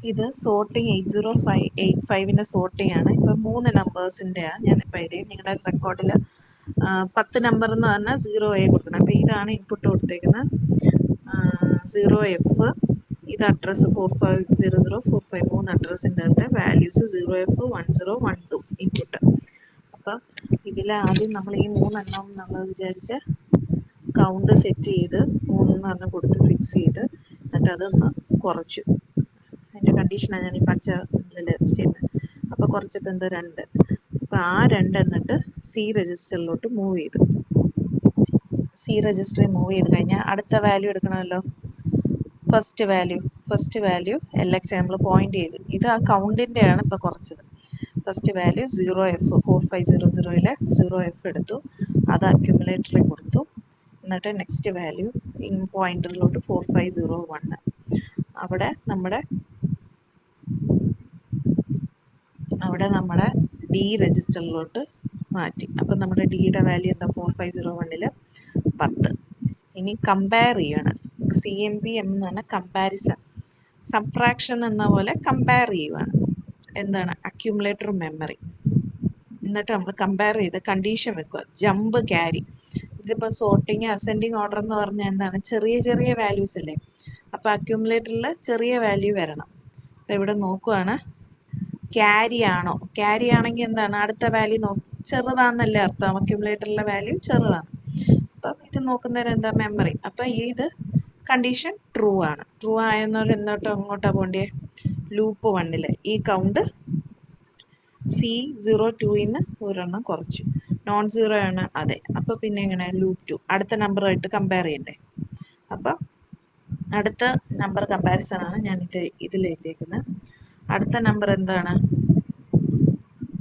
ഇത് sorting 8085 sorting ആണ്. ഇപ്പം 3 നമ്പേഴ്സിൻ്റെയാണ് ഞാനിപ്പോൾ എഴുതി. നിങ്ങളുടെ റെക്കോർഡിൽ 10 നമ്പർ എന്ന് പറഞ്ഞാൽ 0A കൊടുക്കണം. അപ്പോൾ ഇതാണ് ഇൻപുട്ട് കൊടുത്തേക്കുന്നത് 0F. ഇത് അഡ്രസ്സ് 450045 3 അഡ്രസ്സിൻ്റെ അകത്തെ വാല്യൂസ് 0F 1012 ഇൻപുട്ട്. അപ്പം ഇതിൽ ആദ്യം നമ്മൾ ഈ 3 എണ്ണം നമ്മൾ വിചാരിച്ച കൗണ്ട് സെറ്റ് ചെയ്ത് 3 എന്ന് പറഞ്ഞ് കൊടുത്ത് ഫിക്സ് ചെയ്ത് എന്നിട്ട് അതൊന്ന് കുറച്ചു. അതിൻ്റെ കണ്ടീഷനാണ് ഞാൻ ഈ പച്ച സ്റ്റേറ്റ്മെൻറ്റ്. അപ്പോൾ കുറച്ചപ്പോൾ എന്താ 2. അപ്പോൾ ആ 2 എന്നിട്ട് സി രജിസ്റ്ററിലോട്ട് മൂവ് ചെയ്തു. സി രജിസ്റ്ററിൽ മൂവ് ചെയ്ത് കഴിഞ്ഞാൽ അടുത്ത വാല്യൂ എടുക്കണമല്ലോ. ഫസ്റ്റ് വാല്യൂ LX നമ്മൾ പോയിന്റ് ചെയ്തു. ഇത് ആ കൗണ്ടിൻ്റെയാണ് ഇപ്പോൾ കുറച്ചത്. ഫസ്റ്റ് വാല്യൂ 0F 4500 0F എടുത്തു. അത് അക്യുമുലേറ്ററിൽ കൊടുത്തു. എന്നിട്ട് നെക്സ്റ്റ് വാല്യൂ പോയിന്ററിലോട്ട് 4501 അവിടെ നമ്മുടെ ഡി രജിസ്റ്ററിലോട്ട് മാറ്റി. അപ്പം നമ്മുടെ ഡിയുടെ വാല്യൂ എന്താ 4501 10. ഇനി കമ്പയർ ചെയ്യണം. CMP എന്ന് പറഞ്ഞാൽ കമ്പാരിസൺ, സബ്ട്രാക്ഷൻ എന്ന പോലെ കമ്പയർ ചെയ്യുവാണ്. എന്താണ് അക്യുമുലേറ്റർ മെമ്മറി. എന്നിട്ട് നമ്മൾ കമ്പയർ ചെയ്ത് കണ്ടീഷൻ വെക്കുക. Jump carry. ഇതിപ്പോൾ സോർട്ടിങ് അസെൻഡിങ് ഓർഡർ എന്ന് പറഞ്ഞാൽ എന്താണ്, ചെറിയ ചെറിയ വാല്യൂസ് അല്ലേ. അപ്പോൾ അക്യുമുലേറ്ററിൽ ചെറിയ വാല്യൂ വരണം. അപ്പോൾ ഇവിടെ നോക്കുവാണ് ക്യാരി ആണോ. ക്യാരി ആണെങ്കിൽ എന്താണ് അടുത്ത വാല്യൂ ചെറുതാണെന്നല്ലേ അർത്ഥം. അക്യുമുലേറ്ററിലെ വാല്യൂ ചെറുതാണ്. അപ്പം ഇത് നോക്കുന്നേരം എന്താ മെമ്മറി. അപ്പം ഇത് കണ്ടീഷൻ ട്രൂ ആണ്. ട്രൂ ആയെന്നവർ അങ്ങോട്ടാ പോണ്ടേ ലൂപ്പ് 1 ഈ കൗണ്ട് C02 ഒരെണ്ണം കുറച്ചു. നോൺ 0 ആണ്. അതെ. അപ്പോൾ പിന്നെ എങ്ങനെ ലൂപ്പ് 2 അടുത്ത നമ്പറുമായിട്ട് കമ്പയർ ചെയ്യണ്ടേ. അപ്പം അടുത്ത നമ്പർ കമ്പാരിസൺ ആണ് ഞാൻ ഇതിൽ എഴുതിയേക്കുന്നത്. അടുത്ത നമ്പർ എന്താണ്,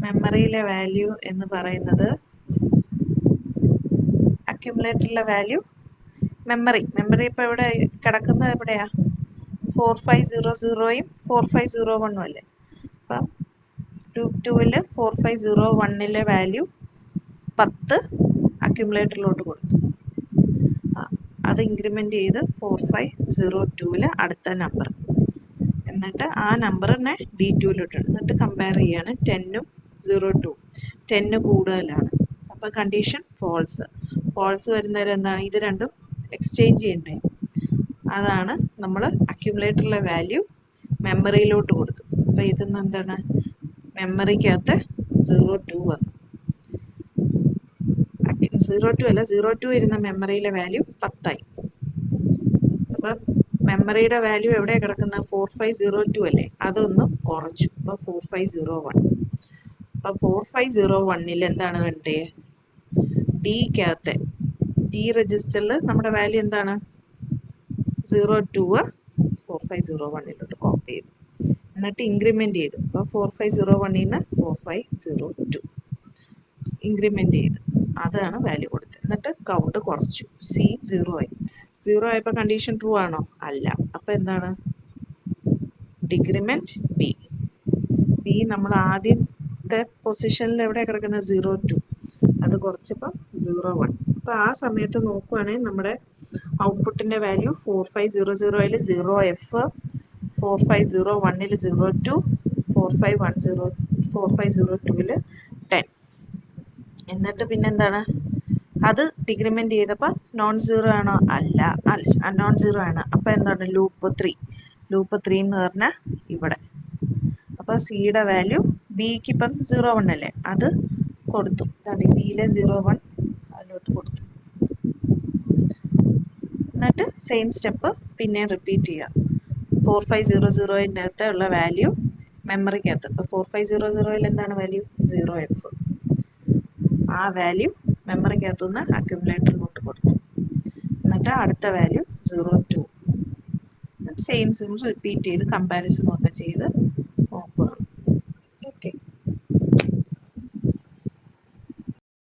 മെമ്മറിയിലെ വാല്യൂ എന്ന് പറയുന്നത് അക്യുമുലേറ്ററിലെ വാല്യൂ മെമ്മറി ഇപ്പോൾ ഇവിടെ കിടക്കുന്നത് എവിടെയാ 4500 4501 അല്ലേ. അപ്പം ലൂപ്പ് 2 4501 വാല്യൂ 10 അക്യുമുലേറ്ററിലോട്ട് കൊടുത്തു. അത് ഇൻക്രിമെന്റ് ചെയ്ത് 4502 അടുത്ത നമ്പർ. എന്നിട്ട് ആ നമ്പറിനെ D2 എന്നിട്ട് കമ്പയർ ചെയ്യാണ് 10ഉം 02. 10 കൂടുതലാണ്. അപ്പോൾ കണ്ടീഷൻ ഫോൾസ് വരുന്നവരെ എന്താണ്, ഇത് രണ്ടും എക്സ്ചേഞ്ച് ചെയ്യണ്ടേ. അതാണ് നമ്മൾ അക്യുമുലേറ്ററിലെ വാല്യൂ മെമ്മറിയിലോട്ട് കൊടുത്തു. അപ്പോൾ ഇതെന്ന് എന്താണ്, മെമ്മറിക്കകത്ത് 02 വന്നു. 02 ഇരുന്ന മെമ്മറിയിലെ വാല്യൂ 10 ആയി. അപ്പം മെമ്മറിയുടെ വാല്യൂ എവിടെയാണ് കിടക്കുന്നത് 4502 അല്ലേ, അതൊന്ന് കുറച്ചു. അപ്പോൾ 4501. അപ്പം 4501 എന്താണ് വേണ്ടേ, ഡിക്കകത്തെ ഡി രജിസ്റ്ററിൽ നമ്മുടെ വാല്യൂ എന്താണ് 02 4501 കോപ്പി ചെയ്തു. എന്നിട്ട് ഇൻക്രിമെന്റ് ചെയ്തു. അപ്പോൾ 4501 4502 ഇൻക്രിമെന്റ് ചെയ്ത് അതാണ് വാല്യൂ കൊടുത്തത്. എന്നിട്ട് കൗണ്ട് കുറച്ചു. C0 ആയി. 0 ആയപ്പോൾ കണ്ടീഷൻ ട്രൂ ആണോ, അല്ല. അപ്പോൾ എന്താണ് ഡിക്രിമെന്റ് ബി നമ്മൾ ആദ്യത്തെ പൊസിഷനിൽ എവിടെ കിടക്കുന്നത് 02, അത് കുറച്ചപ്പോൾ 01. അപ്പോൾ ആ സമയത്ത് നോക്കുവാണെങ്കിൽ നമ്മുടെ ഔട്ട്പുട്ടിന്റെ വാല്യൂ 4500 0F 4501 02 4502 10. എന്നിട്ട് പിന്നെന്താണ്, അത് ഡിക്രിമെന്റ് ചെയ്തപ്പോൾ നോൺ 0 ആണോ, അല്ല നോൺ 0 ആണ്. അപ്പോൾ എന്താണ് ലൂപ്പ് 3 എന്ന് പറഞ്ഞാൽ ഇവിടെ. അപ്പോൾ സിയുടെ വാല്യൂ ബിക്ക് ഇപ്പം 01 അല്ലേ, അത് കൊടുത്തു. ബിയിലെ 01 അതിലോട്ട് കൊടുത്തു. എന്നിട്ട് സെയിം സ്റ്റെപ്പ് പിന്നെ റിപ്പീറ്റ് ചെയ്യുക. 4500 അകത്തുള്ള വാല്യൂ മെമ്മറിക്കകത്ത്. അപ്പോൾ 4500 എന്താണ് വാല്യൂ 0F. ആ വാല്യൂ മെമ്മറിക്കകത്തുനിന്ന് അക്യുമുലേറ്ററിലോട്ട് കൊടുത്തു. എന്നിട്ട് അടുത്ത വാല്യൂ 02. സെയിം റിപ്പീറ്റ് ചെയ്ത് കമ്പാരിസണും ഒക്കെ ചെയ്ത്